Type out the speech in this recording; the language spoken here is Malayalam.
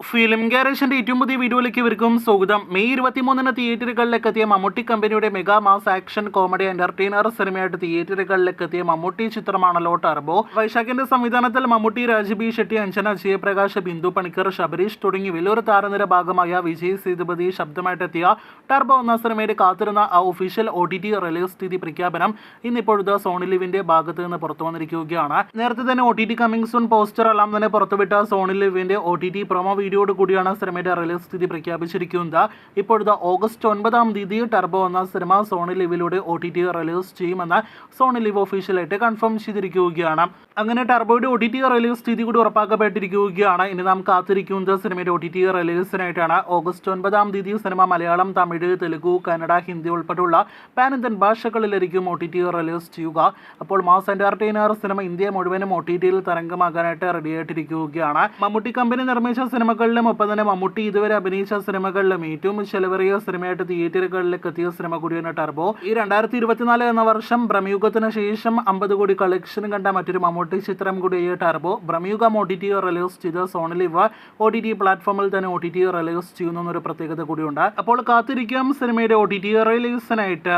ഫിലിം ഗാരേജിന്റെ ഏറ്റവും പുതിയ വീഡിയോയിലേക്ക് ഇവർക്കും സ്വാഗതം. മെയ് 23-ന് തിയേറ്ററുകളിലേക്ക് എത്തിയ മമ്മൂട്ടി കമ്പനിയുടെ mega mass action comedy entertainer സിനിമയായിട്ട് തിയേറ്ററുകളിലേക്ക് എത്തിയ മമ്മൂട്ടി ചിത്രമാണല്ലോ ടർബോ. വൈശാഖിന്റെ സംവിധാനത്തിൽ മമ്മൂട്ടി, രാജബി ഷെട്ടി, അഞ്ജന, ജയപ്രകാശ്, ബിന്ദു പണിക്കർ, ശബരീഷ് തുടങ്ങി വലിയൊരു താരനിര ഭാഗമായ വിജയ് സേതുപതി ശബ്ദമായിട്ടെത്തിയ ടർബോ എന്ന സിനിമയുടെ കാത്തിരുന്ന ഒഫീഷ്യൽ OTT റിലീസ് തീയതി പ്രഖ്യാപനം ഇന്നിപ്പോഴത്തെ സോണി ലിവിന്റെ ഭാഗത്ത് നിന്ന് പുറത്തു വന്നിരിക്കുകയാണ്. നേരത്തെ തന്നെ OTT കമ്മിങ് സൂൺ പോസ്റ്റർ എല്ലാം തന്നെ പുറത്തുവിട്ട സോണി ലിവിന്റെ OTT പ്രൊമോ വീഡിയോയോട് കൂടിയാണ് സിനിമയുടെ റിലീസ് തീയതി പ്രഖ്യാപിച്ചിരിക്കുന്നത്. ഇപ്പോഴത്തെ ഓഗസ്റ്റ് 9-ാം തീയതി ടർബോ എന്ന സിനിമ സോണി ലിവിലൂടെ OTT റിലീസ് ചെയ്യുമെന്ന് സോണി ലിവ് ഒഫീഷ്യലായിട്ട് കൺഫേം ചെയ്തിരിക്കുകയാണ്. അങ്ങനെ ടർബോയുടെ OTT റിലീസ് തീയതി കൂടി ഉറപ്പാക്കപ്പെട്ടിരിക്കുകയാണ്. ഇനി നാം കാത്തിരിക്കുന്നത് സിനിമയുടെ OTT റിലീസിനായിട്ടാണ്. ഓഗസ്റ്റ് 9-ാം തീയതി സിനിമ മലയാളം, തമിഴ്, തെലുഗു, കന്നഡ, ഹിന്ദി ഉൾപ്പെടെയുള്ള പാൻ ഇന്ത്യൻ ഭാഷകളിലായിരിക്കും OTT റിലീസ് ചെയ്യുക. അപ്പോൾ മാസ് എന്റർടൈനർ സിനിമ ഇന്ത്യ മുഴുവനും OTTയിൽ തരംഗമാകാനായിട്ട് റെഡിയായിട്ടിരിക്കുകയാണ്. മമ്മൂട്ടി കമ്പനി നിർമ്മിച്ച സിനിമകളിലും ഒപ്പം തന്നെ മമ്മൂട്ടി ഇതുവരെ അഭിനയിച്ച സിനിമകളിലും ഏറ്റവും ചെലവേറിയ സിനിമയായിട്ട് തിയേറ്ററുകളിലേക്ക് എത്തിയ സിനിമ കൂടിയാണ് ടർബോ. ഈ 2024 എന്ന വർഷം ബ്രഹ്മയുഗത്തിന് ശേഷം 50 കോടി കളക്ഷൻ കണ്ട മറ്റൊരു മമ്മൂട്ടി ചിത്രം കൂടിയായ ടർബോ. ബ്രഹ്മയുഗം OTT റിലീസ് ചെയ്ത സോണി ലിവ് OTT പ്ലാറ്റ്ഫോമിൽ തന്നെ OTT റിലീസ് ചെയ്യുന്ന ഒരു പ്രത്യേകത കൂടിയുണ്ട്. അപ്പോൾ കാത്തിരിക്കാം സിനിമയുടെ OTT റിലീസിനായിട്ട്.